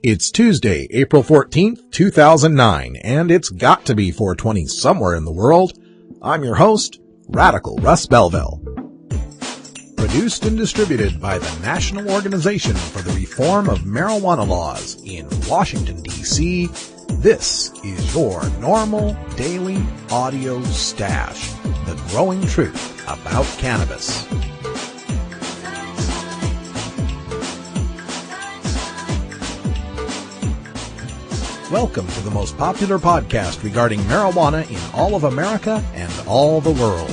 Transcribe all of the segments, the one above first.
It's Tuesday, April 14th, 2009, and it's got to be 420 somewhere in the world. I'm your host, Radical Russ Belville. Produced and distributed by the National Organization for the Reform of Marijuana Laws in Washington, D.C., this is your NORML Daily Audio Stash, the growing truth about cannabis. Welcome to the most popular podcast regarding marijuana in all of America and all the world,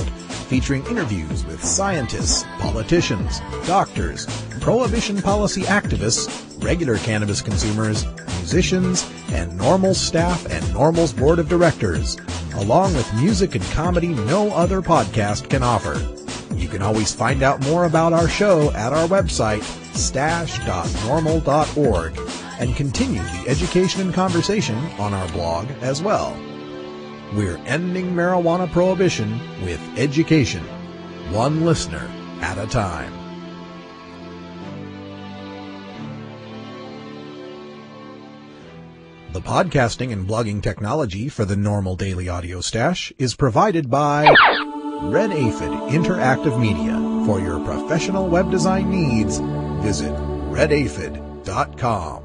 featuring interviews with scientists, politicians, doctors, prohibition policy activists, regular cannabis consumers, musicians, and NORML staff and NORML's board of directors, along with music and comedy no other podcast can offer. You can always find out more about our show at our website, stash.normal.org, and continue the education and conversation on our blog as well. We're ending marijuana prohibition with education, one listener at a time. The podcasting and blogging technology for the NORML Daily Audio Stash is provided by Red Aphid Interactive Media. For your professional web design needs, visit redaphid.com.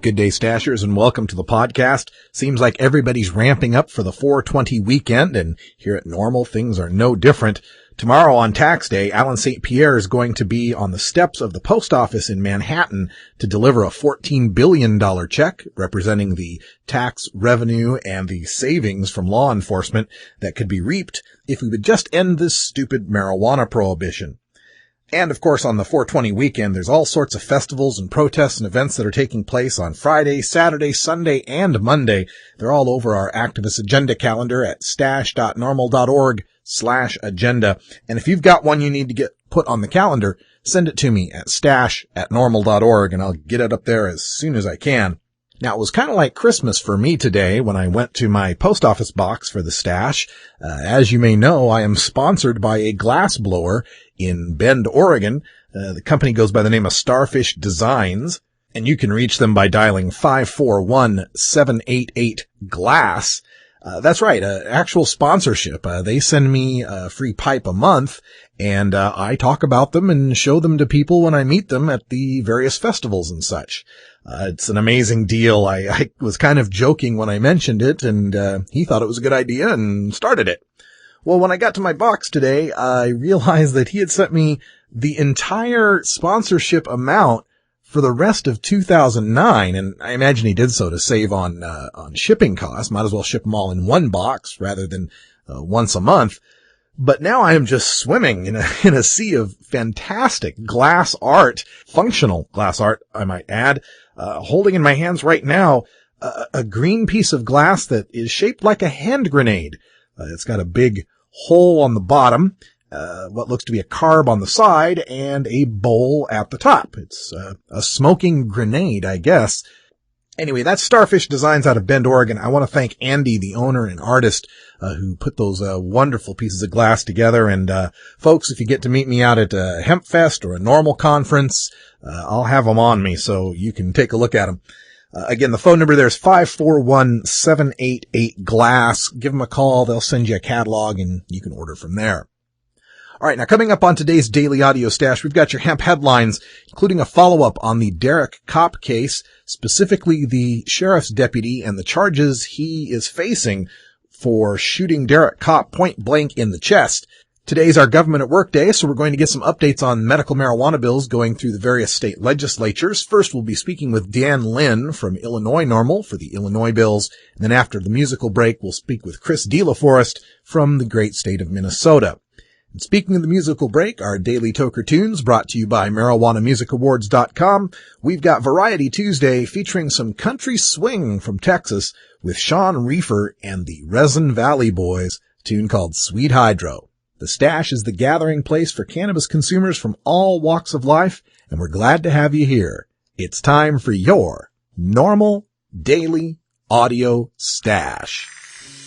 Good day, Stashers, and welcome to the podcast. Seems like everybody's ramping up for the 420 weekend, and here at NORML, things are no different. Tomorrow on Tax Day, Alan St. Pierre is going to be on the steps of the post office in Manhattan to deliver a $14 billion check representing the tax revenue and the savings from law enforcement that could be reaped if we would just end this stupid marijuana prohibition. And, of course, on the 420 weekend, there's all sorts of festivals and protests and events that are taking place on Friday, Saturday, Sunday, and Monday. They're all over our activist agenda calendar at stash.normal.org/agenda. And if you've got one you need to get put on the calendar, send it to me at stash@normal.org, and I'll get it up there as soon as I can. Now, it was kind of like Christmas for me today when I went to my post office box for the stash. As you may know, I am sponsored by a glass blower in Bend, Oregon. The company goes by the name of Starfish Designs, and you can reach them by dialing 541-788-GLASS. That's right, actual sponsorship. They send me a free pipe a month, and I talk about them and show them to people when I meet them at the various festivals and such. It's an amazing deal. I was kind of joking when I mentioned it, and he thought it was a good idea and started it. Well, when I got to my box today, I realized that he had sent me the entire sponsorship amount for the rest of 2009, and I imagine he did so to save on shipping costs. Might as well ship them all in one box rather than once a month. But now I am just swimming in a sea of fantastic glass art, functional glass art, I might add, holding in my hands right now a green piece of glass that is shaped like a hand grenade. It's got a big hole on the bottom, what looks to be a carb on the side, and a bowl at the top. It's a smoking grenade, I guess. Anyway, that's Starfish Designs out of Bend, Oregon. I want to thank Andy, the owner and artist, who put those wonderful pieces of glass together. And folks, if you get to meet me out at a Hemp Fest or a NORML conference, I'll have them on me so you can take a look at them. Again, the phone number there is 541-788-GLASS. Give them a call. They'll send you a catalog, and you can order from there. All right, now coming up on today's Daily Audio Stash, we've got your hemp headlines, including a follow-up on the Derek Kopp case, specifically the sheriff's deputy and the charges he is facing for shooting Derek Kopp point blank in the chest. Today's our Government at Work Day, so we're going to get some updates on medical marijuana bills going through the various state legislatures. First, we'll be speaking with Dan Lynn from Illinois NORML for the Illinois bills. And then after the musical break, we'll speak with Chris De La Forest from the great state of Minnesota. And speaking of the musical break, our daily Toker Tunes brought to you by MarijuanaMusicAwards.com. We've got Variety Tuesday featuring some country swing from Texas with Sean Reefer and the Resin Valley Boys, a tune called Sweet Hydro. The Stash is the gathering place for cannabis consumers from all walks of life, and we're glad to have you here. It's time for your NORML Daily Audio Stash.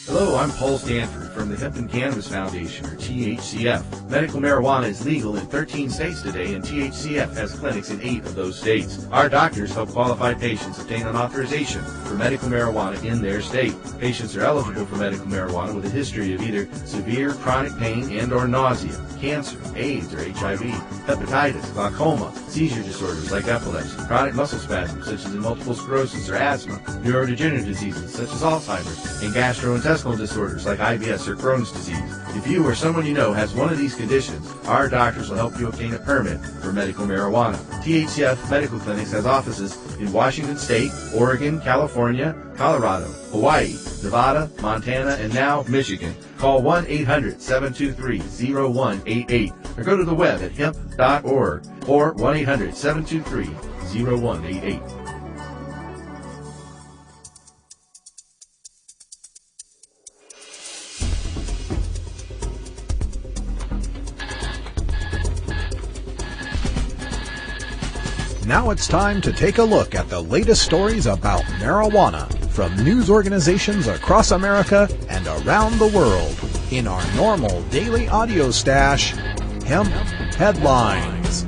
Hello, I'm Paul Stanford from the Hemp and Cannabis Foundation, or THCF. Medical marijuana is legal in 13 states today, and THCF has clinics in 8 of those states. Our doctors help qualified patients obtain an authorization for medical marijuana in their state. Patients are eligible for medical marijuana with a history of either severe chronic pain and or nausea, cancer, AIDS or HIV, hepatitis, glaucoma, seizure disorders like epilepsy, chronic muscle spasms such as multiple sclerosis or asthma, neurodegenerative diseases such as Alzheimer's, and gastrointestinal disorders like IBS or Crohn's disease. If you or someone you know has one of these conditions, our doctors will help you obtain a permit for medical marijuana. THCF Medical Clinics has offices in Washington State, Oregon, California, Colorado, Hawaii, Nevada, Montana, and now Michigan. Call 1-800-723-0188 or go to the web at hemp.org or 1-800-723-0188. Now it's time to take a look at the latest stories about marijuana from news organizations across America and around the world in our NORML daily audio stash, Hemp Headlines.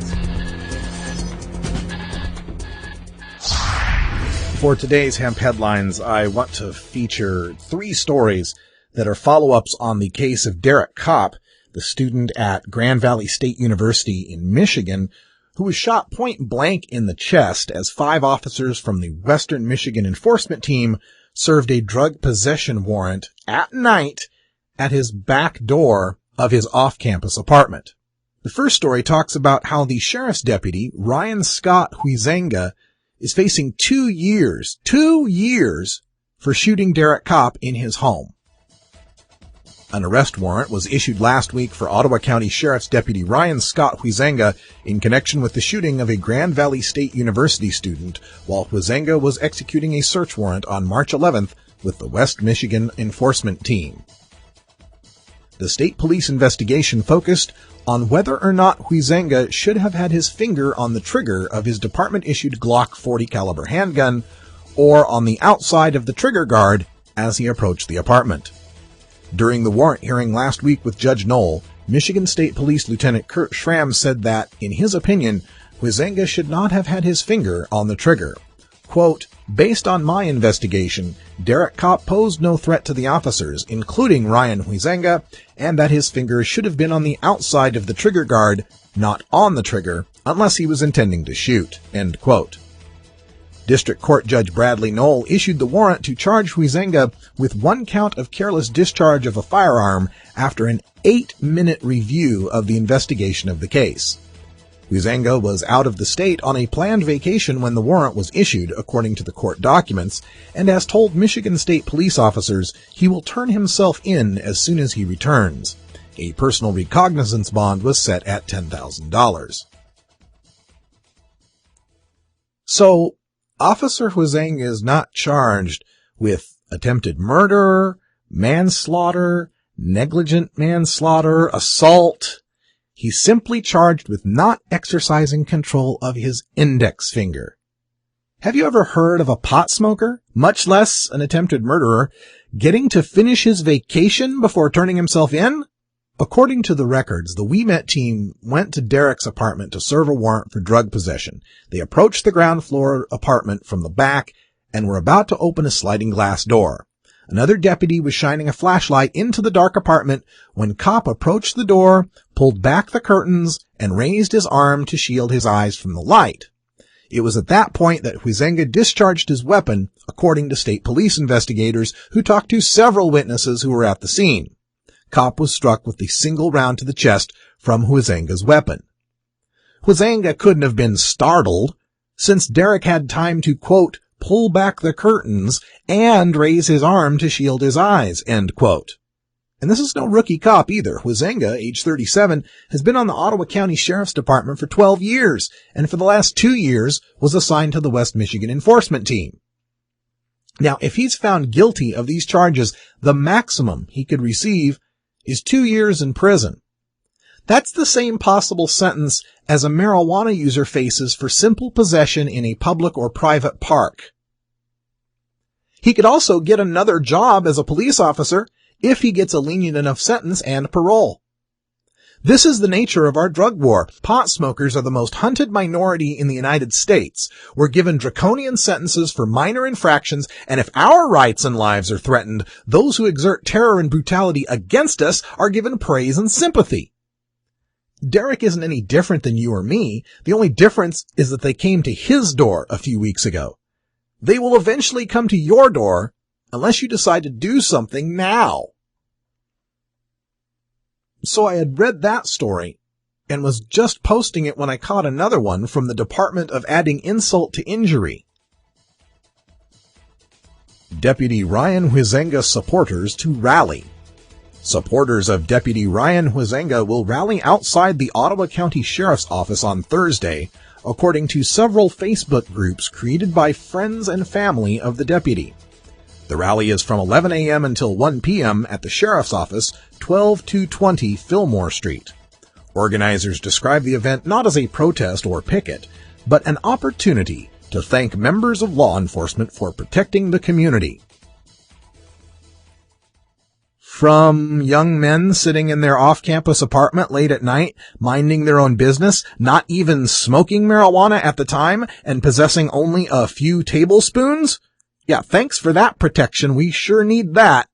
For today's Hemp Headlines, I want to feature 3 stories that are follow-ups on the case of Derek Kopp, the student at Grand Valley State University in Michigan, who was shot point blank in the chest as 5 officers from the Western Michigan Enforcement Team served a drug possession warrant at night at his back door of his off-campus apartment. The first story talks about how the sheriff's deputy, Ryan Scott Huizenga, is facing 2 years for shooting Derek Kopp in his home. An arrest warrant was issued last week for Ottawa County Sheriff's Deputy Ryan Scott Huizenga in connection with the shooting of a Grand Valley State University student while Huizenga was executing a search warrant on March 11th with the West Michigan Enforcement Team. The state police investigation focused on whether or not Huizenga should have had his finger on the trigger of his department-issued Glock 40 caliber handgun or on the outside of the trigger guard as he approached the apartment. During the warrant hearing last week with Judge Knoll, Michigan State Police Lieutenant Kurt Schramm said that, in his opinion, Huizenga should not have had his finger on the trigger. Quote, "Based on my investigation, Derek Kopp posed no threat to the officers, including Ryan Huizenga, and that his finger should have been on the outside of the trigger guard, not on the trigger, unless he was intending to shoot." End quote. District Court Judge Bradley Knoll issued the warrant to charge Huizenga with 1 count of careless discharge of a firearm after an 8-minute review of the investigation of the case. Huizenga was out of the state on a planned vacation when the warrant was issued, according to the court documents, and has told Michigan State police officers he will turn himself in as soon as he returns. A personal recognizance bond was set at $10,000. So, Officer Huizenga is not charged with attempted murder, manslaughter, negligent manslaughter, assault. He's simply charged with not exercising control of his index finger. Have you ever heard of a pot smoker, much less an attempted murderer, getting to finish his vacation before turning himself in? According to the records, the We Met team went to Derek's apartment to serve a warrant for drug possession. They approached the ground floor apartment from the back and were about to open a sliding glass door. Another deputy was shining a flashlight into the dark apartment when Kopp approached the door, pulled back the curtains, and raised his arm to shield his eyes from the light. It was at that point that Huizenga discharged his weapon, according to state police investigators who talked to several witnesses who were at the scene. Kopp was struck with a single round to the chest from Huizenga's weapon. Huizenga couldn't have been startled, since Derek had time to, quote, pull back the curtains and raise his arm to shield his eyes, end quote. And this is no rookie cop either. Huizenga, age 37, has been on the Ottawa County Sheriff's Department for 12 years, and for the last 2 years was assigned to the West Michigan Enforcement Team. Now, if he's found guilty of these charges, the maximum he could receive is 2 years in prison. That's the same possible sentence as a marijuana user faces for simple possession in a public or private park. He could also get another job as a police officer if he gets a lenient enough sentence and parole. This is the nature of our drug war. Pot smokers are the most hunted minority in the United States. We're given draconian sentences for minor infractions, and if our rights and lives are threatened, those who exert terror and brutality against us are given praise and sympathy. Derek isn't any different than you or me. The only difference is that they came to his door a few weeks ago. They will eventually come to your door unless you decide to do something now. So I had read that story and was just posting it when I caught another one from the Department of Adding Insult to Injury. Deputy Ryan Huizenga supporters to rally. Supporters of Deputy Ryan Huizenga will rally outside the Ottawa County Sheriff's Office on Thursday, according to several Facebook groups created by friends and family of the deputy. The rally is from 11 a.m. until 1 p.m. at the Sheriff's Office, 12220 Fillmore Street. Organizers describe the event not as a protest or picket, but an opportunity to thank members of law enforcement for protecting the community. From young men sitting in their off-campus apartment late at night, minding their own business, not even smoking marijuana at the time, and possessing only a few tablespoons? Yeah, thanks for that protection. We sure need that.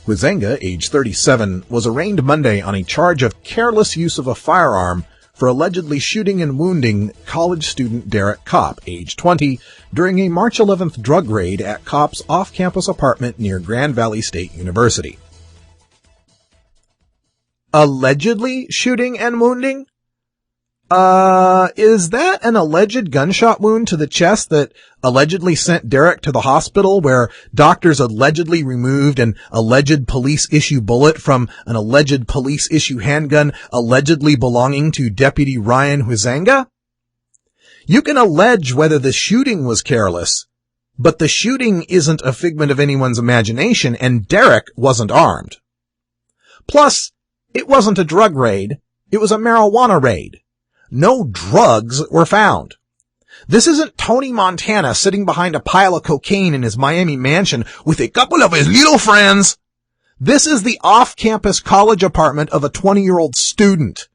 Huizenga, age 37, was arraigned Monday on a charge of careless use of a firearm for allegedly shooting and wounding college student Derek Kopp, age 20, during a March 11th drug raid at Kopp's off-campus apartment near Grand Valley State University. Allegedly shooting and wounding? Is that an alleged gunshot wound to the chest that allegedly sent Derek to the hospital, where doctors allegedly removed an alleged police issue bullet from an alleged police issue handgun allegedly belonging to Deputy Ryan Huizenga? You can allege whether the shooting was careless, but the shooting isn't a figment of anyone's imagination, and Derek wasn't armed. Plus, it wasn't a drug raid, it was a marijuana raid. No drugs were found. This isn't Tony Montana sitting behind a pile of cocaine in his Miami mansion with a couple of his little friends. This is the off-campus college apartment of a 20-year-old student.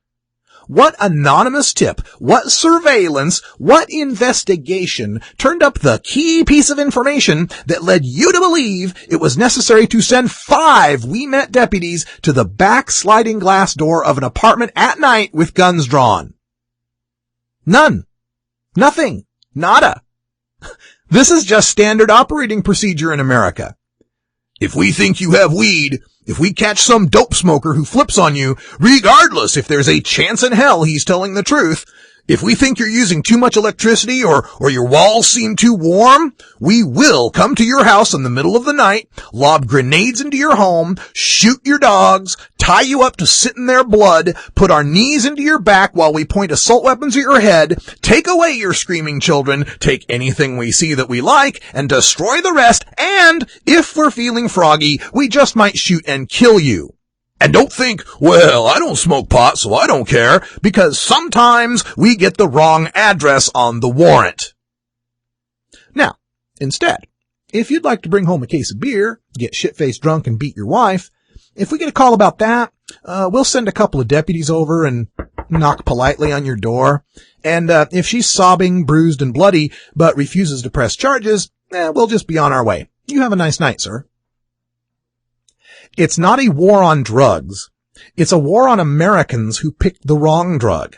What anonymous tip, what surveillance, what investigation turned up the key piece of information that led you to believe it was necessary to send 5 We Met deputies to the back sliding glass door of an apartment at night with guns drawn? None. Nothing. Nada. This is just standard operating procedure in America. If we think you have weed, if we catch some dope smoker who flips on you, regardless if there's a chance in hell he's telling the truth, if we think you're using too much electricity or your walls seem too warm, we will come to your house in the middle of the night, lob grenades into your home, shoot your dogs, tie you up to sit in their blood, put our knees into your back while we point assault weapons at your head, take away your screaming children, take anything we see that we like, and destroy the rest, and, if we're feeling froggy, we just might shoot and kill you. And don't think, well, I don't smoke pot, so I don't care, because sometimes we get the wrong address on the warrant. Now, instead, if you'd like to bring home a case of beer, get shit-faced drunk and beat your wife, if we get a call about that, we'll send a couple of deputies over and knock politely on your door. And if she's sobbing, bruised, and bloody, but refuses to press charges, we'll just be on our way. You have a nice night, sir. It's not a war on drugs. It's a war on Americans who picked the wrong drug.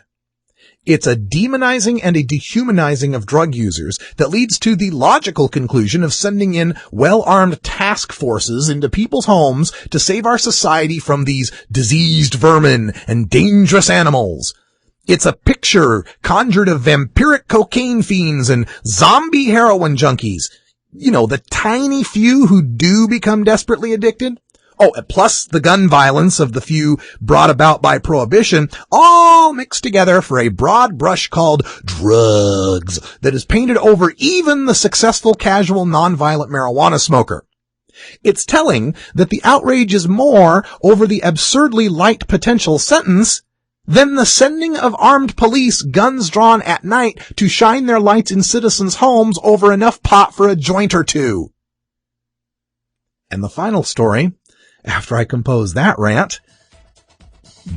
It's a demonizing and a dehumanizing of drug users that leads to the logical conclusion of sending in well-armed task forces into people's homes to save our society from these diseased vermin and dangerous animals. It's a picture conjured of vampiric cocaine fiends and zombie heroin junkies. You know, the tiny few who do become desperately addicted. Oh, plus the gun violence of the few brought about by prohibition, all mixed together for a broad brush called drugs that is painted over even the successful casual nonviolent marijuana smoker. It's telling that the outrage is more over the absurdly light potential sentence Then the sending of armed police, guns drawn at night, to shine their lights in citizens' homes over enough pot for a joint or two. And the final story, after I compose that rant,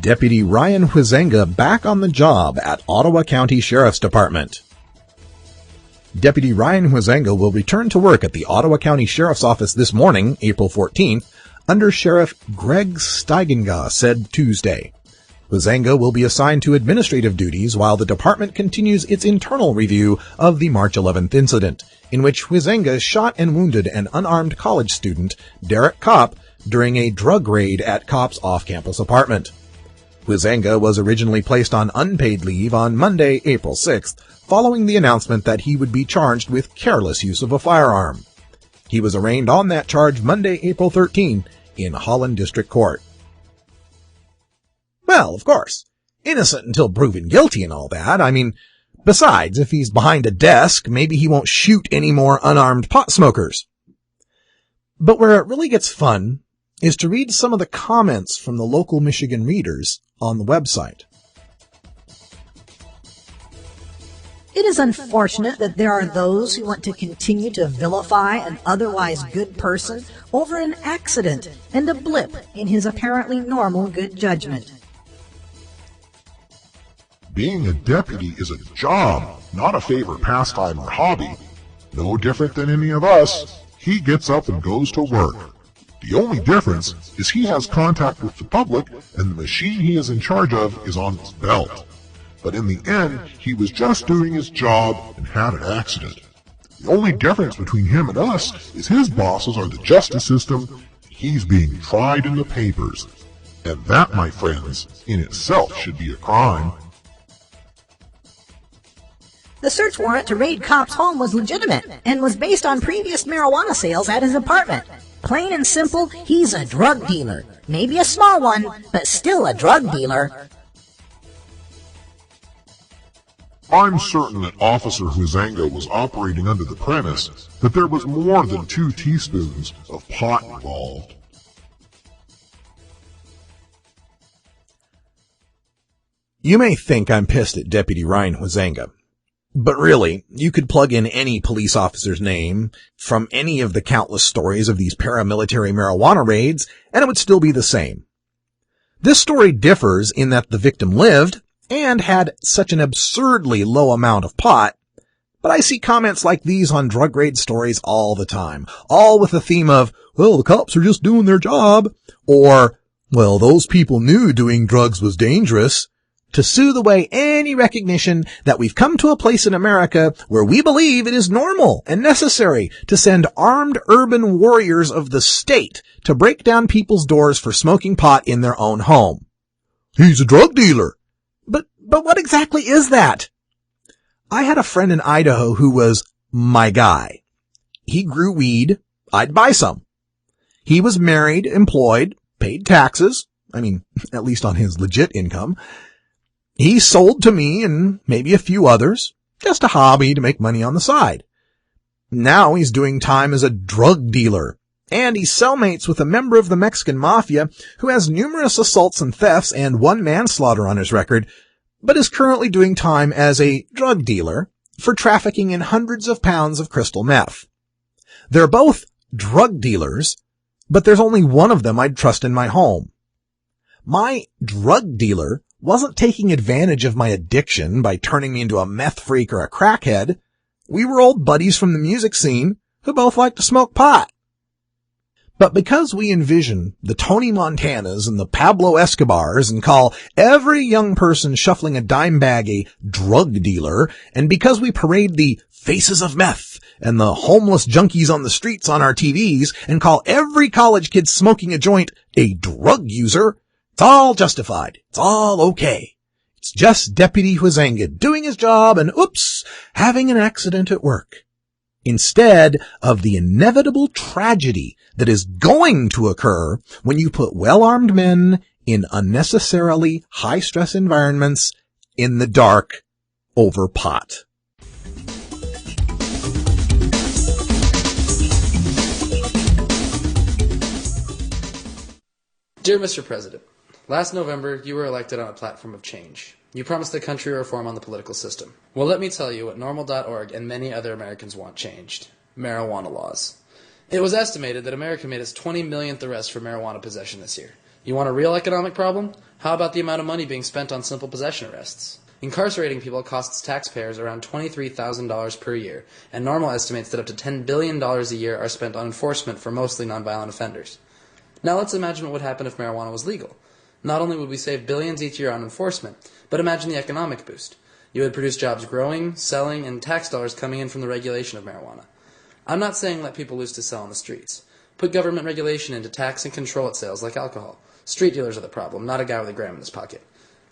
Deputy Ryan Huizenga back on the job at Ottawa County Sheriff's Department. Deputy Ryan Huizenga will return to work at the Ottawa County Sheriff's Office this morning, April 14th, under Sheriff Greg Steigenga said Tuesday. Huizenga will be assigned to administrative duties while the department continues its internal review of the March 11th incident, in which Huizenga shot and wounded an unarmed college student, Derek Kopp, during a drug raid at Kopp's off-campus apartment. Huizenga was originally placed on unpaid leave on Monday, April 6th, following the announcement that he would be charged with careless use of a firearm. He was arraigned on that charge Monday, April 13, in Holland District Court. Well, of course, innocent until proven guilty and all that. I mean, besides, if he's behind a desk, maybe he won't shoot any more unarmed pot smokers. But where it really gets fun is to read some of the comments from the local Michigan readers on the website. It is unfortunate that there are those who want to continue to vilify an otherwise good person over an accident and a blip in his apparently normal good judgment. Being a deputy is a job, not a favorite pastime or hobby. No different than any of us, he gets up and goes to work. The only difference is he has contact with the public and the machine he is in charge of is on his belt. But in the end, he was just doing his job and had an accident. The only difference between him and us is his bosses are the justice system, and he's being tried in the papers. And that, my friends, in itself should be a crime. The search warrant to raid Kopp's home was legitimate and was based on previous marijuana sales at his apartment. Plain and simple, he's a drug dealer. Maybe a small one, but still a drug dealer. I'm certain that Officer Huizenga was operating under the premise that there was more than 2 teaspoons of pot involved. You may think I'm pissed at Deputy Ryan Huizenga, but really, you could plug in any police officer's name from any of the countless stories of these paramilitary marijuana raids, and it would still be the same. This story differs in that the victim lived and had such an absurdly low amount of pot, but I see comments like these on drug raid stories all the time, all with the theme of, well, the cops are just doing their job, or, well, those people knew doing drugs was dangerous, to soothe away any recognition that we've come to a place in America where we believe it is normal and necessary to send armed urban warriors of the state to break down people's doors for smoking pot in their own home. He's a drug dealer. But what exactly is that? I had a friend in Idaho who was my guy. He grew weed. I'd buy some. He was married, employed, paid taxes. I mean, at least on his legit income. He sold to me and maybe a few others. Just a hobby to make money on the side. Now he's doing time as a drug dealer. And he's cellmates with a member of the Mexican mafia who has numerous assaults and thefts and 1 manslaughter on his record, but is currently doing time as a drug dealer for trafficking in hundreds of pounds of crystal meth. They're both drug dealers, but there's only one of them I'd trust in my home. My drug dealer wasn't taking advantage of my addiction by turning me into a meth freak or a crackhead. We were old buddies from the music scene who both liked to smoke pot. But because we envision the Tony Montanas and the Pablo Escobars and call every young person shuffling a dime bag a drug dealer, and because we parade the faces of meth and the homeless junkies on the streets on our TVs and call every college kid smoking a joint a drug user, it's all justified. It's all okay. It's just Deputy Huizenga doing his job and, oops, having an accident at work. Instead of the inevitable tragedy that is going to occur when you put well-armed men in unnecessarily high-stress environments in the dark over pot. Dear Mr. President, Last November, you were elected on a platform of change. You promised the country reform on the political system. Well, let me tell you what NORML.org and many other Americans want changed. Marijuana laws. It was estimated that America made its 20 millionth arrest for marijuana possession this year. You want a real economic problem? How about the amount of money being spent on simple possession arrests? Incarcerating people costs taxpayers around $23,000 per year, and NORML estimates that up to $10 billion a year are spent on enforcement for mostly nonviolent offenders. Now let's imagine what would happen if marijuana was legal. Not only would we save billions each year on enforcement, but imagine the economic boost. You would produce jobs growing, selling, and tax dollars coming in from the regulation of marijuana. I'm not saying let people loose to sell on the streets. Put government regulation into tax and control at sales like alcohol. Street dealers are the problem, not a guy with a gram in his pocket.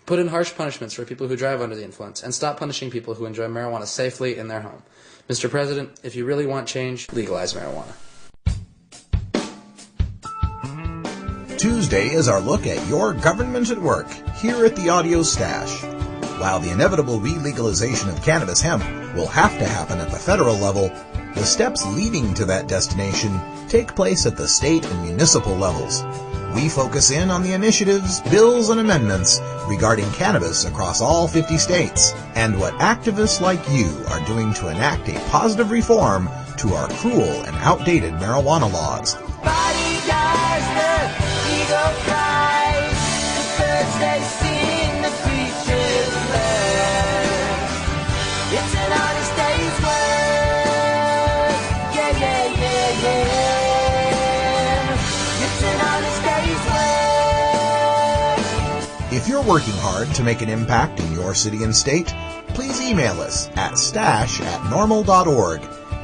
Put in harsh punishments for people who drive under the influence, and stop punishing people who enjoy marijuana safely in their home. Mr. President, if you really want change, legalize marijuana. Tuesday is our look at your government at work here at the Audio Stash. While the inevitable re-legalization of cannabis hemp will have to happen at the federal level, the steps leading to that destination take place at the state and municipal levels. We focus in on the initiatives, bills, and amendments regarding cannabis across all 50 states, and what activists like you are doing to enact a positive reform to our cruel and outdated marijuana laws. Body dies, the eagle flies, the birds they sing, the creatures learn. It's an honest day's work, yeah, yeah, yeah, yeah. It's an honest day's work. If you're working hard to make an impact in your city and state, please email us at stash@normal.org.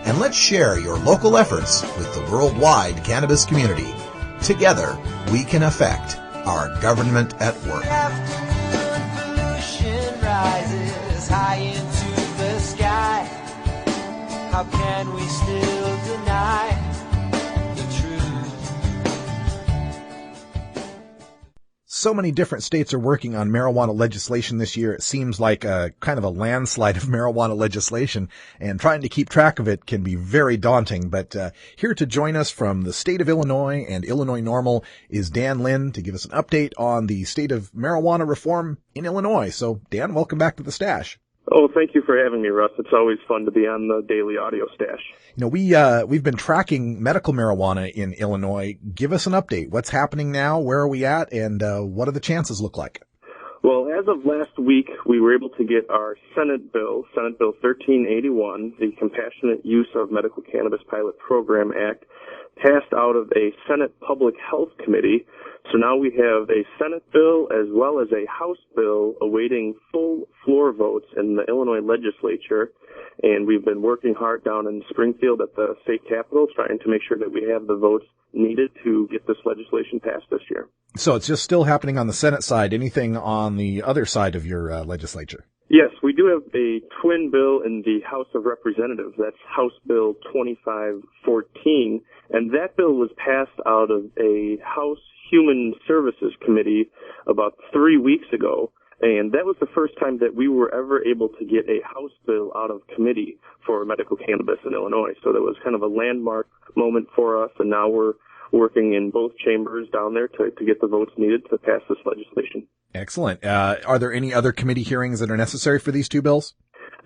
And let's share your local efforts with the worldwide cannabis community. Together, we can affect our government at work. Afternoon pollution rises high into the sky. How can we still deny the truth? So many different states are working on marijuana legislation this year. It seems like a kind of a landslide of marijuana legislation, and trying to keep track of it can be very daunting. But here to join us from the state of Illinois and Illinois NORML is Dan Lynn to give us an update on the state of marijuana reform in Illinois. So, Dan, welcome back to the Stash. Oh, thank you for having me, Russ. It's always fun to be on the Daily Audio Stash. You know, we've been tracking medical marijuana in Illinois. Give us an update. What's happening now? Where are we at? And what do the chances look like? Well, as of last week, we were able to get our Senate Bill 1381, the Compassionate Use of Medical Cannabis Pilot Program Act, passed out of a Senate Public Health Committee. So now we have a Senate bill as well as a House bill awaiting full floor votes in the Illinois legislature. And we've been working hard down in Springfield at the state capitol, trying to make sure that we have the votes needed to get this legislation passed this year. So it's just still happening on the Senate side. Anything on the other side of your legislature? Yes, we do have a twin bill in the House of Representatives. That's House Bill 2514. And that bill was passed out of a House Human Services Committee about 3 weeks ago. And that was the first time that we were ever able to get a House bill out of committee for medical cannabis in Illinois. So that was kind of a landmark moment for us, and now we're working in both chambers down there to get the votes needed to pass this legislation. Excellent. Are there any other committee hearings that are necessary for these two bills?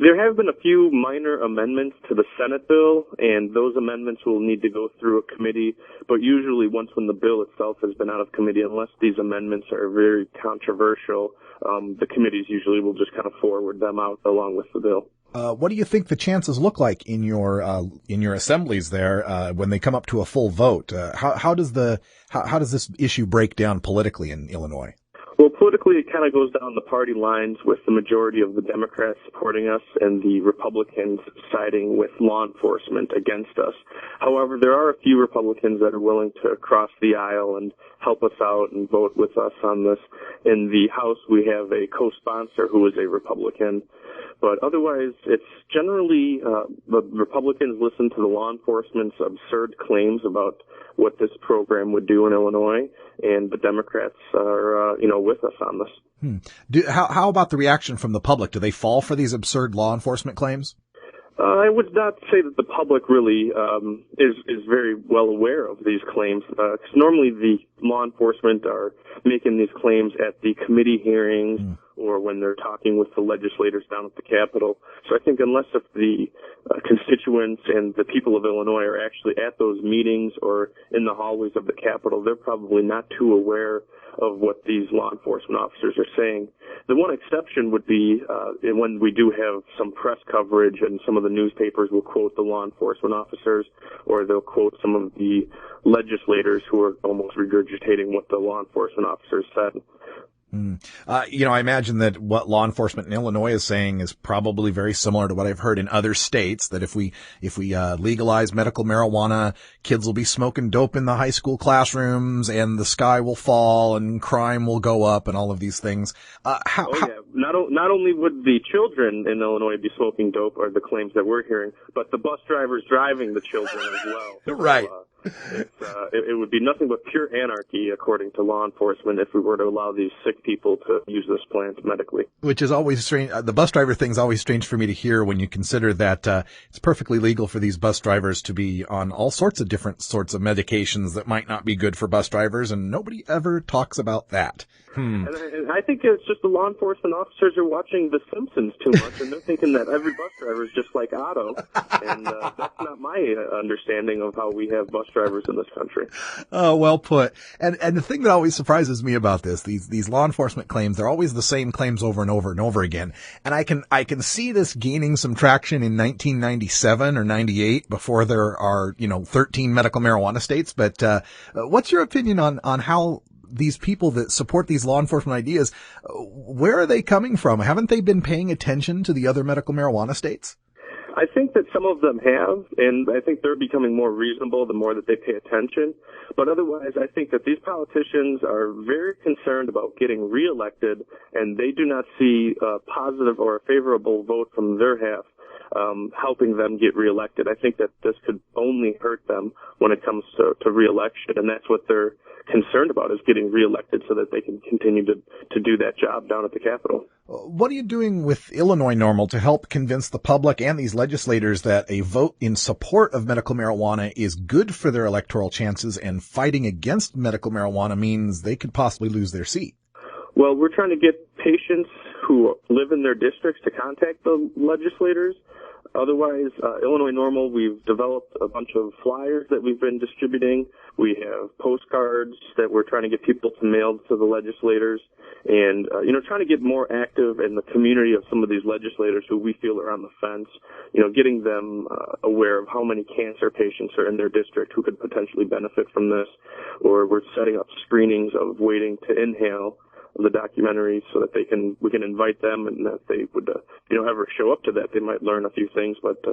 There have been a few minor amendments to the Senate bill, and those amendments will need to go through a committee, but usually once when the bill itself has been out of committee, unless these amendments are very controversial, the committees usually will just kind of forward them out along with the bill. What do you think the chances look like in your assemblies there when they come up to a full vote? How does this issue break down politically in Illinois? Well, politically, it kind of goes down the party lines, with the majority of the Democrats supporting us and the Republicans siding with law enforcement against us. However, there are a few Republicans that are willing to cross the aisle and help us out and vote with us on this. In the House, we have a co-sponsor who is a Republican. But otherwise, it's generally the Republicans listen to the law enforcement's absurd claims about what this program would do in Illinois, and the Democrats are, with us on this. How about the reaction from the public? Do they fall for these absurd law enforcement claims? I would not say that the public really is very well aware of these claims. 'Cause normally the law enforcement are making these claims at the committee hearings or when they're talking with the legislators down at the Capitol. So I think unless if the constituents and the people of Illinois are actually at those meetings or in the hallways of the Capitol, they're probably not too aware of what these law enforcement officers are saying. The one exception would be when we do have some press coverage and some of the newspapers will quote the law enforcement officers or they'll quote some of the legislators who are almost regurgitating what the law enforcement officers said. I imagine that what law enforcement in Illinois is saying is probably very similar to what I've heard in other states, that if we legalize medical marijuana, kids will be smoking dope in the high school classrooms and the sky will fall and crime will go up and all of these things. Not only would the children in Illinois be smoking dope, are the claims that we're hearing, but the bus drivers driving the children as well. Right. It would be nothing but pure anarchy, according to law enforcement, if we were to allow these sick people to use this plant medically. Which is always strange. The bus driver thing's always strange for me to hear when you consider that it's perfectly legal for these bus drivers to be on all sorts of different sorts of medications that might not be good for bus drivers, and nobody ever talks about that. And I think it's just the law enforcement officers are watching The Simpsons too much, and they're thinking that every bus driver is just like Otto, and that's not my understanding of how we have bus drivers in this country. Oh, well put. And the thing that always surprises me about these law enforcement claims, they're always the same claims over and over and over again. And I can see this gaining some traction in 1997 or 98 before there are, 13 medical marijuana states. But, what's your opinion on how these people that support these law enforcement ideas, where are they coming from? Haven't they been paying attention to the other medical marijuana states? I think that some of them have, and I think they're becoming more reasonable the more that they pay attention. But otherwise, I think that these politicians are very concerned about getting reelected, and they do not see a positive or a favorable vote from their half helping them get reelected. I think that this could only hurt them when it comes to reelection, and that's what they're concerned about, is getting reelected so that they can continue to do that job down at the Capitol. What are you doing with Illinois NORML to help convince the public and these legislators that a vote in support of medical marijuana is good for their electoral chances, and fighting against medical marijuana means they could possibly lose their seat? Well, we're trying to get patients who live in their districts to contact the legislators. Otherwise, Illinois NORML, we've developed a bunch of flyers that we've been distributing. We have postcards that we're trying to get people to mail to the legislators, and trying to get more active in the community of some of these legislators who we feel are on the fence. Getting them aware of how many cancer patients are in their district who could potentially benefit from this, or we're setting up screenings of waiting to inhale the documentaries so that we can invite them, and that they would ever show up to that, they might learn a few things. But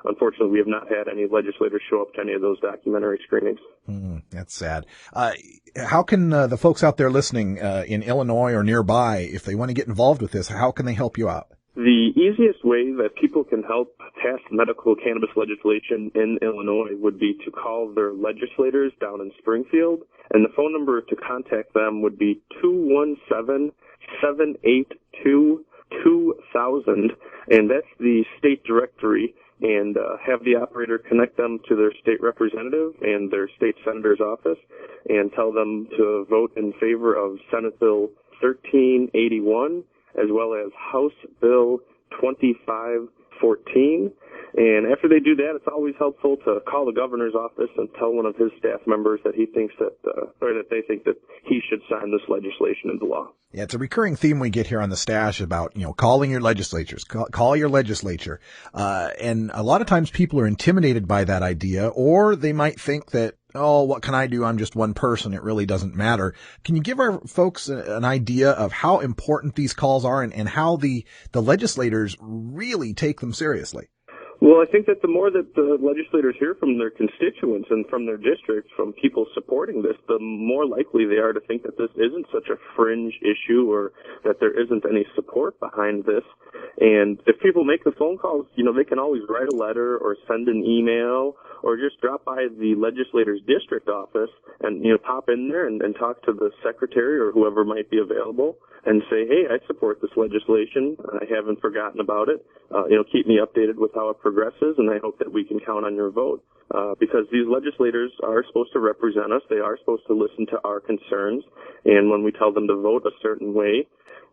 unfortunately, we have not had any legislators show up to any of those documentary screenings. That's sad. How can the folks out there listening in Illinois or nearby, if they want to get involved with this, how can they help you out? The easiest way that people can help pass medical cannabis legislation in Illinois would be to call their legislators down in Springfield, and the phone number to contact them would be 217-782-2000, and that's the state directory, and have the operator connect them to their state representative and their state senator's office, and tell them to vote in favor of Senate Bill 1381, as well as House Bill 2514. And after they do that, it's always helpful to call the governor's office and tell one of his staff members that he thinks that they think that he should sign this legislation into law. Yeah, it's a recurring theme we get here on the Stash about, calling your legislatures, call your legislature. And a lot of times people are intimidated by that idea, or they might think that, oh, what can I do? I'm just one person. It really doesn't matter. Can you give our folks an idea of how important these calls are and how the legislators really take them seriously? Well, I think that the more that the legislators hear from their constituents and from their districts, from people supporting this, the more likely they are to think that this isn't such a fringe issue or that there isn't any support behind this. And if people make the phone calls, they can always write a letter or send an email or just drop by the legislator's district office and, pop in there and talk to the secretary or whoever might be available and say, hey, I support this legislation. I haven't forgotten about it. Keep me updated with how it progresses, and I hope that we can count on your vote. Because these legislators are supposed to represent us, they are supposed to listen to our concerns, and when we tell them to vote a certain way,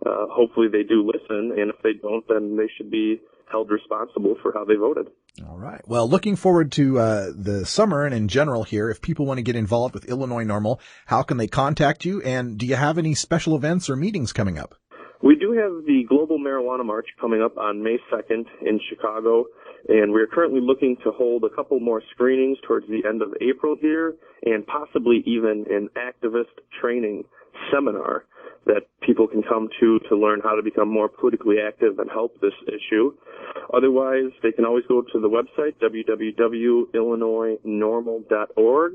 hopefully they do listen, and if they don't, then they should be held responsible for how they voted. All right. Well, looking forward to the summer and in general here. If people want to get involved with Illinois NORML, how can they contact you? And do you have any special events or meetings coming up? We do have the Global Marijuana March coming up on May 2nd in Chicago, and we're currently looking to hold a couple more screenings towards the end of April here, and possibly even an activist training seminar that people can come to learn how to become more politically active and help this issue. Otherwise, they can always go to the website, www.illinoisnormal.org,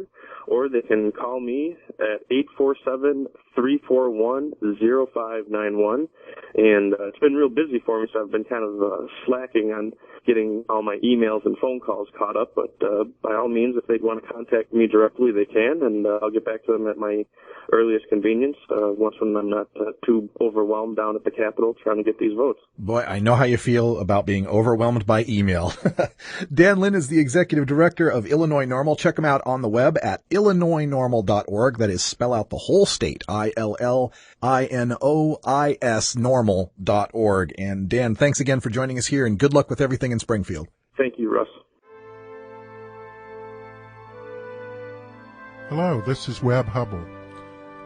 or they can call me at 847-341-0591. And it's been real busy for me, so I've been kind of slacking on getting all my emails and phone calls caught up. But by all means, if they want to contact me directly, they can, and I'll get back to them at my earliest convenience once when I'm not too overwhelmed down at the Capitol trying to get these votes. Boy, I know how you feel about being overwhelmed by email. Dan Lin is the executive director of Illinois NORML. Check him out on the web at illinoisnormal.org. That is, spell out the whole state, ILLINOIS normal.org. And Dan, thanks again for joining us here, and good luck with everything in Springfield. Thank you, Russ. Hello, this is Webb Hubble.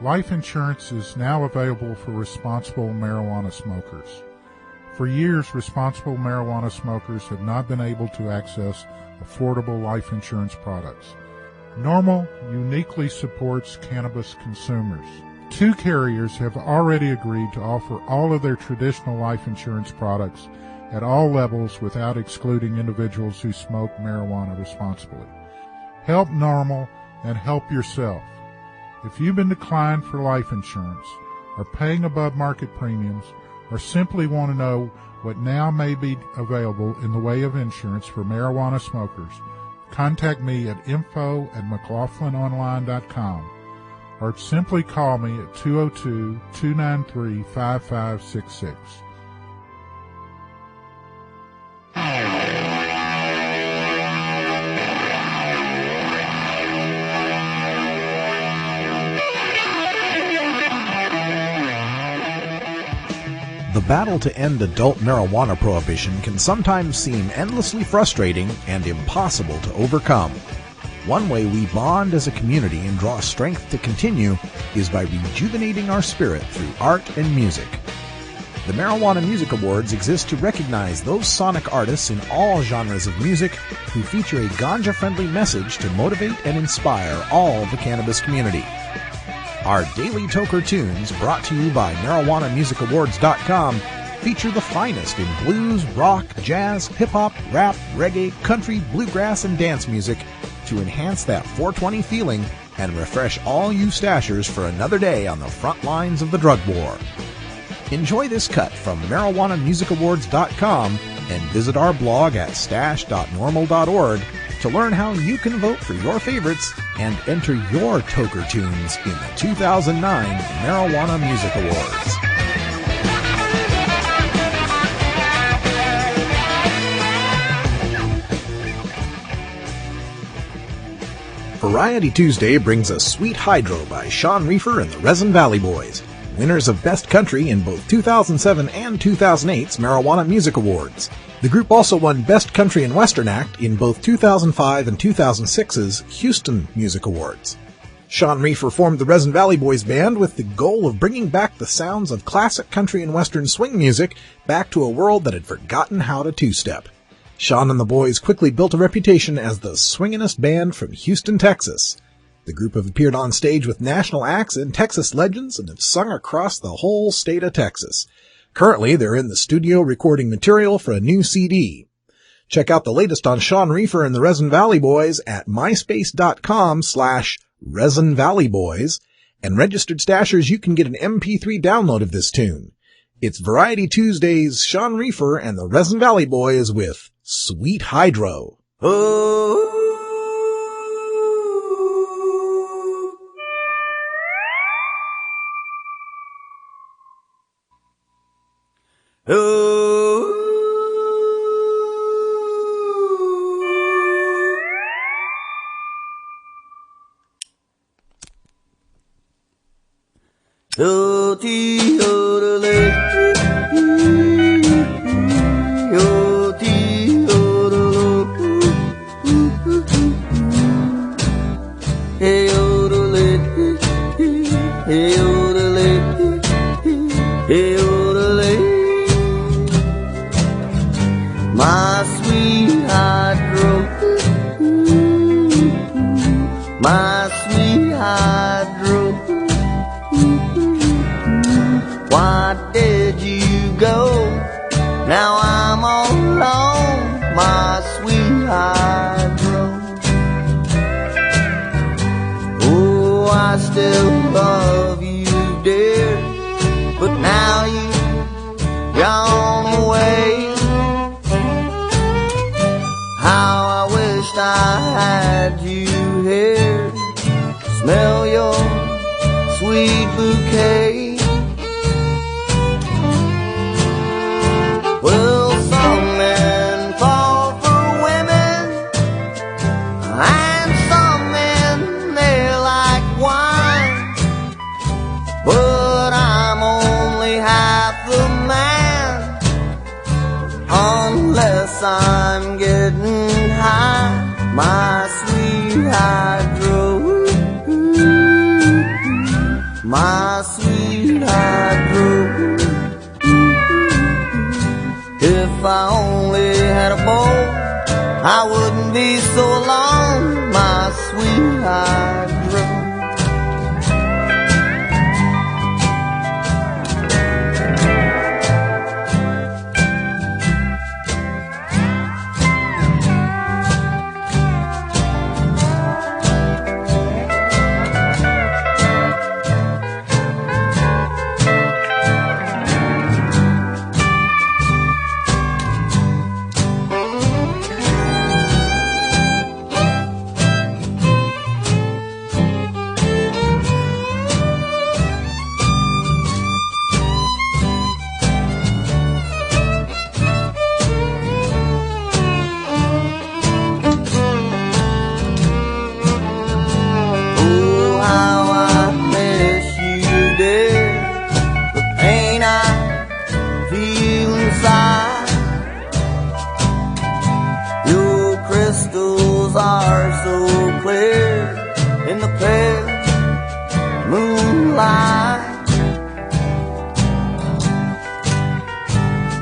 Life insurance is now available for responsible marijuana smokers. For years, responsible marijuana smokers have not been able to access affordable life insurance products. NORML uniquely supports cannabis consumers. 2 carriers have already agreed to offer all of their traditional life insurance products at all levels without excluding individuals who smoke marijuana responsibly. Help NORML and help yourself. If you've been declined for life insurance, are paying above market premiums, or simply want to know what now may be available in the way of insurance for marijuana smokers, contact me at info@mclaughlinonline.com or simply call me at 202-293-5566. The battle to end adult marijuana prohibition can sometimes seem endlessly frustrating and impossible to overcome. One way we bond as a community and draw strength to continue is by rejuvenating our spirit through art and music. The Marijuana Music Awards exist to recognize those sonic artists in all genres of music who feature a ganja-friendly message to motivate and inspire all the cannabis community. Our daily Toker tunes, brought to you by MarijuanaMusicAwards.com, feature the finest in blues, rock, jazz, hip-hop, rap, reggae, country, bluegrass, and dance music to enhance that 420 feeling and refresh all you stashers for another day on the front lines of the drug war. Enjoy this cut from MarijuanaMusicAwards.com and visit our blog at stash.normal.org to learn how you can vote for your favorites and enter your Toker tunes in the 2009 Marijuana Music Awards. Variety Tuesday brings us Sweet Hydro by Sean Reefer and the Resin Valley Boys, winners of Best Country in both 2007 and 2008's Marijuana Music Awards. The group also won Best Country and Western Act in both 2005 and 2006's Houston Music Awards. Sean Reefer formed the Resin Valley Boys band with the goal of bringing back the sounds of classic country and western swing music back to a world that had forgotten how to two-step. Sean and the boys quickly built a reputation as the swinginest band from Houston, Texas. The group have appeared on stage with national acts and Texas legends and have sung across the whole state of Texas. Currently, they're in the studio recording material for a new CD. Check out the latest on Sean Reefer and the Resin Valley Boys at myspace.com/Resin Valley Boys, and registered stashers, you can get an MP3 download of this tune. It's Variety Tuesday's Sean Reefer and the Resin Valley Boys with Sweet Hydro. Oh. Oh. My sweetheart drove, my sweetheart drove. Why did you go? Now I'm all alone, my sweetheart drove. Oh, I still love you, dear, but now you've gone away. How I wished I had you here, smell your sweet bouquet. Well, some men fall for women, and some men, they're like wine. But I'm only half the man, unless I'm getting high, my sweetheart drove, my sweetheart drove. If I only had a boat, I wouldn't be so alone, my sweetheart drove.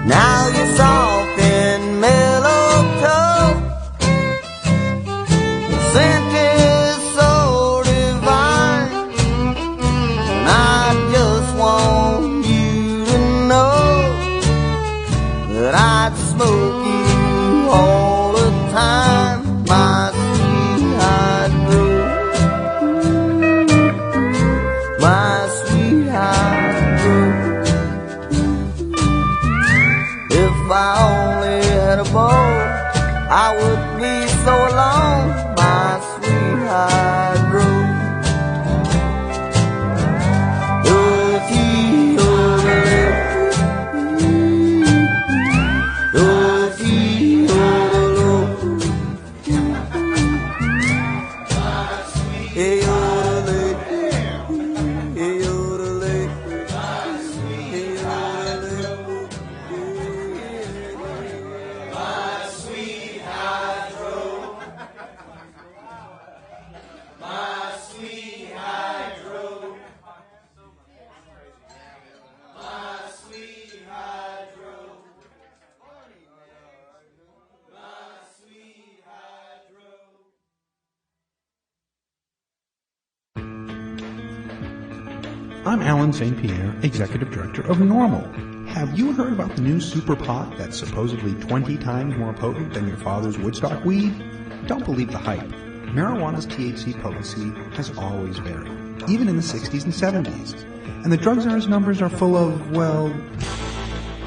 Now you're soft and mellow toe, scent is so divine, and I just want you to know that I'd smoke you all the time, my sweetheart groove, my sweetheart groove. If I only had a boat, I wouldn't be so alone, my sweetheart road. I'm Alan St. Pierre, Executive Director of NORML. Have you heard about the new super pot that's supposedly 20 times more potent than your father's Woodstock weed? Don't believe the hype. Marijuana's THC potency has always varied, even in the 60s and 70s. And the drug czar's numbers are full of, well,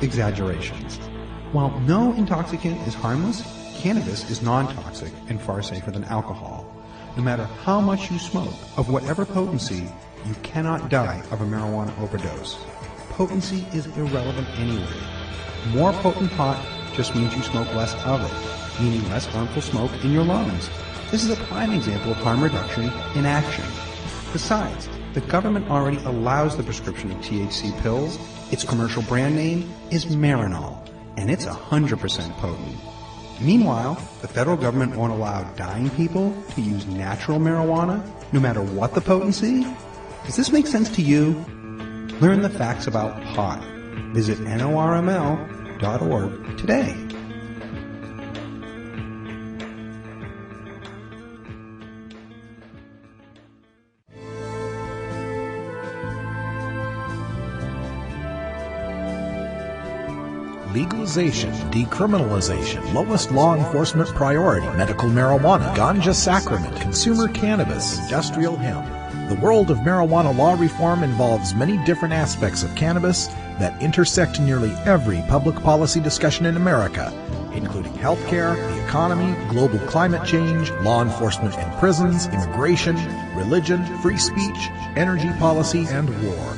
exaggerations. While no intoxicant is harmless, cannabis is non-toxic and far safer than alcohol. No matter how much you smoke, of whatever potency, you cannot die of a marijuana overdose. Potency is irrelevant anyway. More potent pot just means you smoke less of it, meaning less harmful smoke in your lungs. This is a prime example of harm reduction in action. Besides, the government already allows the prescription of THC pills. Its commercial brand name is Marinol, and it's 100% potent. Meanwhile, the federal government won't allow dying people to use natural marijuana, no matter what the potency? Does this make sense to you? Learn the facts about pot. Visit NORML.org today. Legalization, decriminalization, lowest law enforcement priority, medical marijuana, ganja sacrament, consumer cannabis, industrial hemp. The world of marijuana law reform involves many different aspects of cannabis that intersect nearly every public policy discussion in America, including healthcare, the economy, global climate change, law enforcement and prisons, immigration, religion, free speech, energy policy, and war.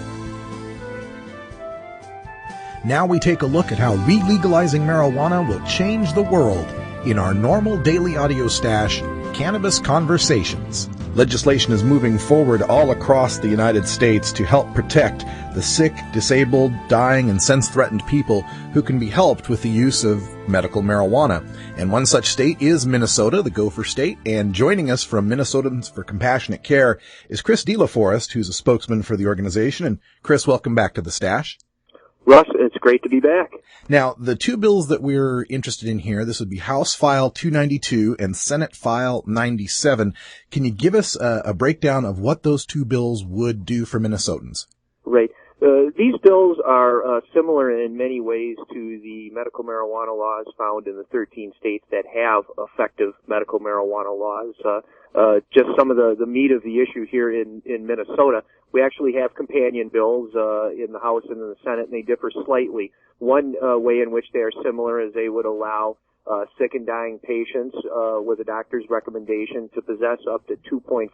Now we take a look at how re-legalizing marijuana will change the world in our NORML daily audio stash, Cannabis Conversations. Legislation is moving forward all across the United States to help protect the sick, disabled, dying, and sense-threatened people who can be helped with the use of medical marijuana. And one such state is Minnesota, the Gopher State. And joining us from Minnesotans for Compassionate Care is Chris DeLaForest, who's a spokesman for the organization. And Chris, welcome back to the stash. Russ, it's great to be back. Now, the two bills that we're interested in here, this would be House File 292 and Senate File 97. Can you give us a breakdown of what those two bills would do for Minnesotans? Right. These bills are similar in many ways to the medical marijuana laws found in the 13 states that have effective medical marijuana laws. Just some of the meat of the issue here in Minnesota. We actually have companion bills in the House and in the Senate, and they differ slightly. One way in which they are similar is they would allow sick and dying patients with a doctor's recommendation to possess up to 2.5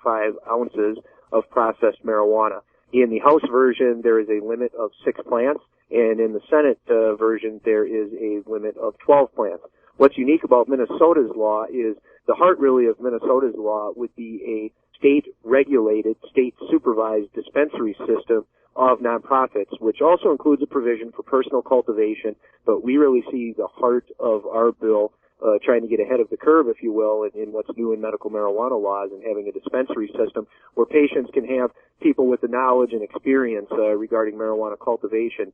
ounces of processed marijuana. In the House version, there is a limit of 6 plants, and in the Senate version, there is a limit of 12 plants. What's unique about Minnesota's law is the heart really of Minnesota's law would be a state-regulated, state-supervised dispensary system of nonprofits, which also includes a provision for personal cultivation, but we really see the heart of our bill trying to get ahead of the curve, if you will, in what's new in medical marijuana laws and having a dispensary system where patients can have people with the knowledge and experience regarding marijuana cultivation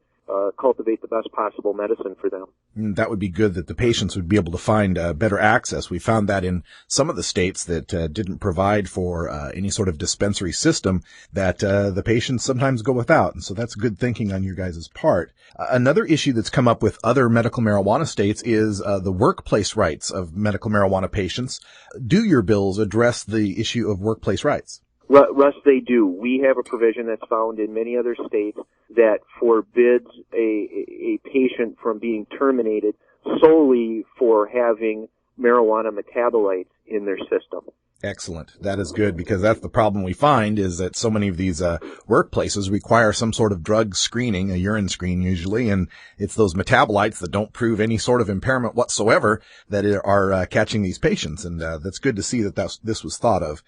cultivate the best possible medicine for them. That would be good that the patients would be able to find better access. We found that in some of the states that didn't provide for any sort of dispensary system that the patients sometimes go without. And so that's good thinking on your guys' part. Another issue that's come up with other medical marijuana states is the workplace rights of medical marijuana patients. Do your bills address the issue of workplace rights? Russ, they do. We have a provision that's found in many other states that forbids a patient from being terminated solely for having marijuana metabolites in their system. Excellent. That is good, because that's the problem we find is that so many of these workplaces require some sort of drug screening, a urine screen usually, and it's those metabolites that don't prove any sort of impairment whatsoever that are catching these patients, and that's good to see that this was thought of.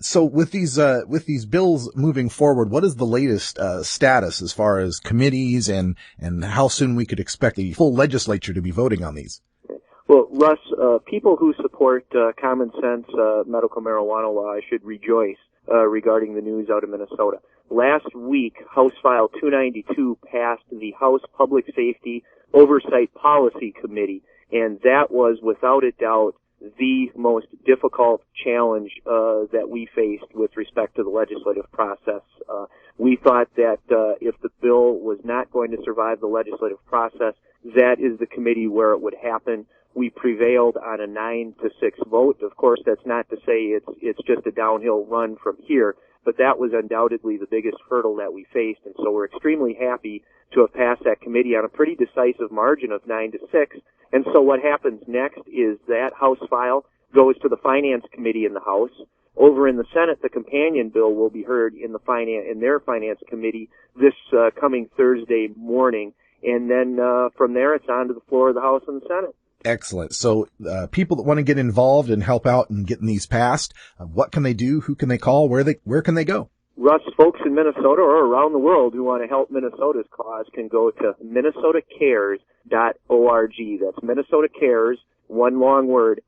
So with these bills moving forward, what is the latest status as far as committees and how soon we could expect the full legislature to be voting on these? Well, Russ, people who support common sense medical marijuana law should rejoice regarding the news out of Minnesota. Last week, House File 292 passed the House Public Safety Oversight Policy Committee, and that was, without a doubt, the most difficult challenge that we faced with respect to the legislative process. We thought that if the bill was not going to survive the legislative process, that is the committee where it would happen. We prevailed on a 9-6 vote. Of course, that's not to say it's just a downhill run from here, but that was undoubtedly the biggest hurdle that we faced, and so we're extremely happy to have passed that committee on a pretty decisive margin of 9-6. And so what happens next is that House file goes to the Finance Committee in the House. Over in the Senate, the companion bill will be heard in their Finance Committee this coming Thursday morning, and then from there it's on to the floor of the House and the Senate. Excellent. So people that want to get involved and help out in getting these passed, what can they do? Who can they call? Where can they go? Russ, folks in Minnesota or around the world who want to help Minnesota's cause can go to minnesotacares.org. That's Minnesota Cares, one long word,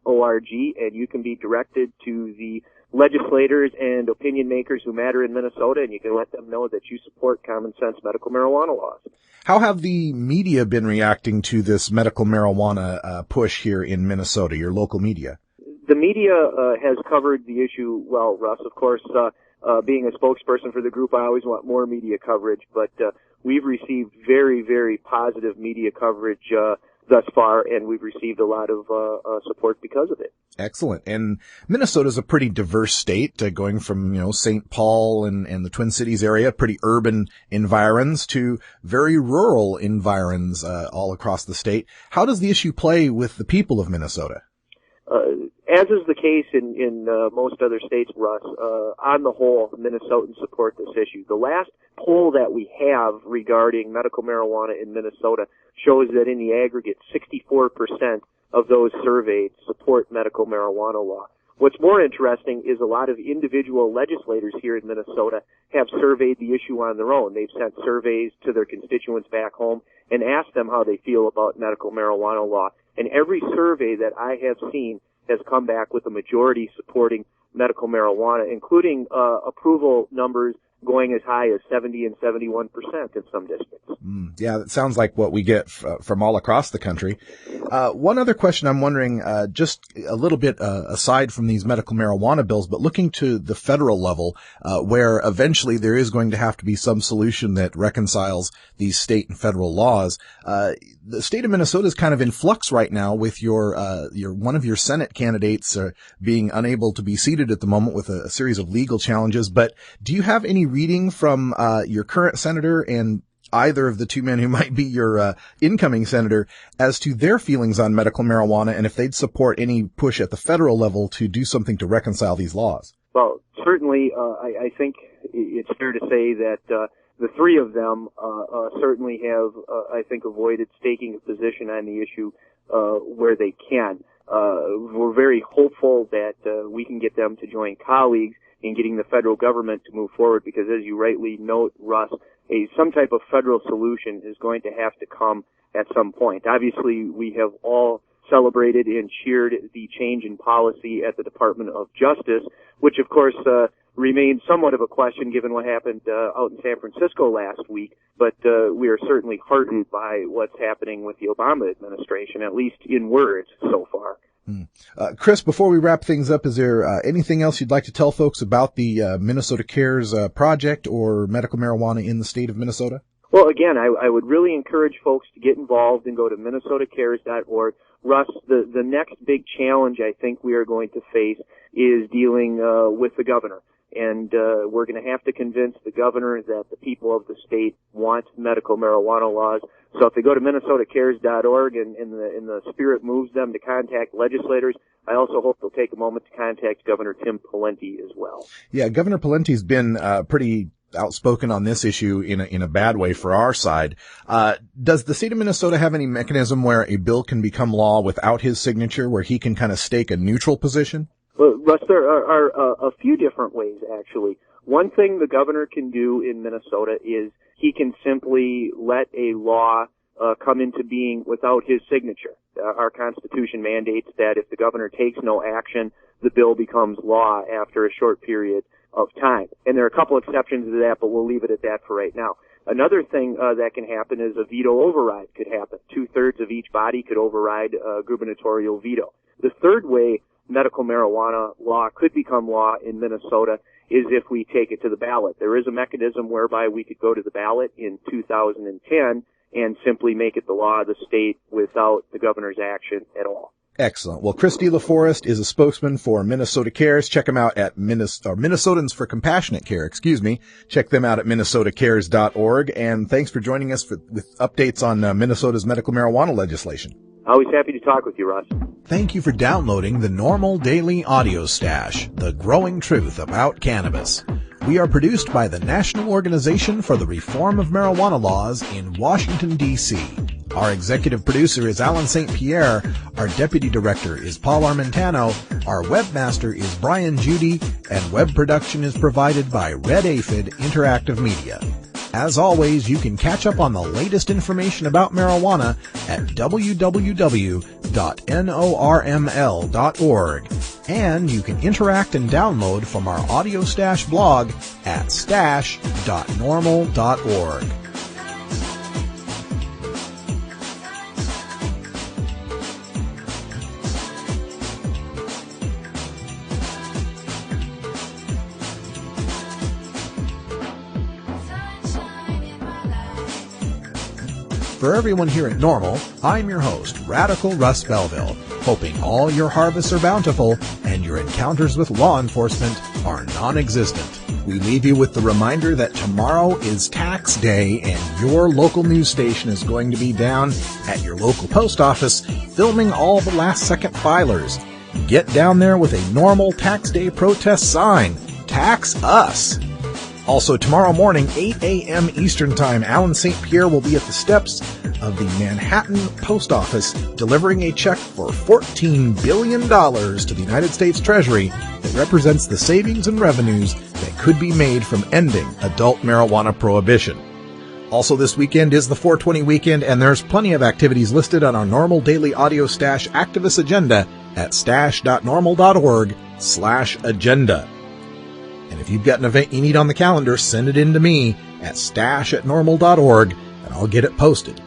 .org, and you can be directed to the legislators and opinion makers who matter in Minnesota, and you can let them know that you support common sense medical marijuana laws. How have the media been reacting to this medical marijuana push here in Minnesota, your local media? The media has covered the issue well, Russ. Of course, being a spokesperson for the group, I always want more media coverage, but we've received very, very positive media coverage thus far, and we've received a lot of support because of it. Excellent. And Minnesota's a pretty diverse state, going from, St. Paul and the Twin Cities area, pretty urban environs, to very rural environs all across the state. How does the issue play with the people of Minnesota? As is the case in most other states, Russ, on the whole, Minnesotans support this issue. The last poll that we have regarding medical marijuana in Minnesota shows that in the aggregate, 64% of those surveyed support medical marijuana law. What's more interesting is a lot of individual legislators here in Minnesota have surveyed the issue on their own. They've sent surveys to their constituents back home and asked them how they feel about medical marijuana law. And every survey that I have seen has come back with a majority supporting medical marijuana, including approval numbers going as high as 70 and 71% in some districts. Yeah, that sounds like what we get from all across the country. One other question I'm wondering, just a little bit aside from these medical marijuana bills, but looking to the federal level, where eventually there is going to have to be some solution that reconciles these state and federal laws. The state of Minnesota is kind of in flux right now with your one of your Senate candidates being unable to be seated at the moment with a series of legal challenges. But do you have any reading from your current senator and either of the two men who might be your incoming senator as to their feelings on medical marijuana and if they'd support any push at the federal level to do something to reconcile these laws? Well, certainly, I think it's fair to say that the three of them certainly have, I think, avoided taking a position on the issue where they can. We're very hopeful that we can get them to join colleagues in getting the federal government to move forward because, as you rightly note, Russ, some type of federal solution is going to have to come at some point. Obviously, we have all celebrated and cheered the change in policy at the Department of Justice, which, of course, remains somewhat of a question given what happened out in San Francisco last week. But we are certainly heartened by what's happening with the Obama administration, at least in words so far. Chris, before we wrap things up, is there anything else you'd like to tell folks about the Minnesota Cares project or medical marijuana in the state of Minnesota? Well, again, I would really encourage folks to get involved and go to minnesotacares.org. Russ, the next big challenge I think we are going to face is dealing with the governor. And we're going to have to convince the governor that the people of the state want medical marijuana laws. So if they go to minnesotacares.org and the spirit moves them to contact legislators, I also hope they'll take a moment to contact Governor Tim Pawlenty as well. Yeah, Governor Pawlenty's been pretty outspoken on this issue in a bad way for our side. Does the state of Minnesota have any mechanism where a bill can become law without his signature, where he can kind of stake a neutral position? Well, Russ, there are a few different ways, actually. One thing the governor can do in Minnesota is he can simply let a law come into being without his signature. Our Constitution mandates that if the governor takes no action, the bill becomes law after a short period of time. And there are a couple exceptions to that, but we'll leave it at that for right now. Another thing that can happen is a veto override could happen. 2/3 of each body could override a gubernatorial veto. The third way medical marijuana law could become law in Minnesota is if we take it to the ballot. There is a mechanism whereby we could go to the ballot in 2010 and simply make it the law of the state without the governor's action at all. Excellent. Well, Chris DeLaForest is a spokesman for Minnesota Cares. Check him out at Minnesotans for Compassionate Care, Check them out at minnesotacares.org. And thanks for joining us with updates on Minnesota's medical marijuana legislation. Always happy to talk with you, Russ. Thank you for downloading the NORML Daily Audio Stash, the growing truth about cannabis. We are produced by the National Organization for the Reform of Marijuana Laws in Washington, D.C. Our executive producer is Alan St. Pierre. Our deputy director is Paul Armentano. Our webmaster is Brian Judy. And web production is provided by Red Aphid Interactive Media. As always, you can catch up on the latest information about marijuana at www.norml.org. And you can interact and download from our Audio Stash blog at stash.norml.org. For everyone here at NORML, I'm your host, Radical Russ Belville, hoping all your harvests are bountiful and your encounters with law enforcement are non-existent. We leave you with the reminder that tomorrow is tax day and your local news station is going to be down at your local post office filming all the last-second filers. Get down there with a NORML tax day protest sign. Tax us! Also, tomorrow morning, 8 a.m. Eastern Time, Alan St. Pierre will be at the steps of the Manhattan Post Office delivering a check for $14 billion to the United States Treasury that represents the savings and revenues that could be made from ending adult marijuana prohibition. Also, this weekend is the 420 weekend, and there's plenty of activities listed on our NORML Daily Audio Stash activist agenda at stash.norml.org/agenda. And if you've got an event you need on the calendar, send it in to me at stash@norml.org, and I'll get it posted.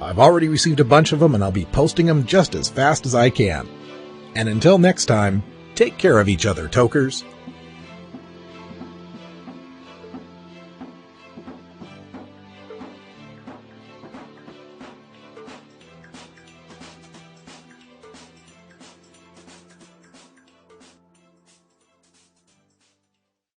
I've already received a bunch of them, and I'll be posting them just as fast as I can. And until next time, take care of each other, tokers.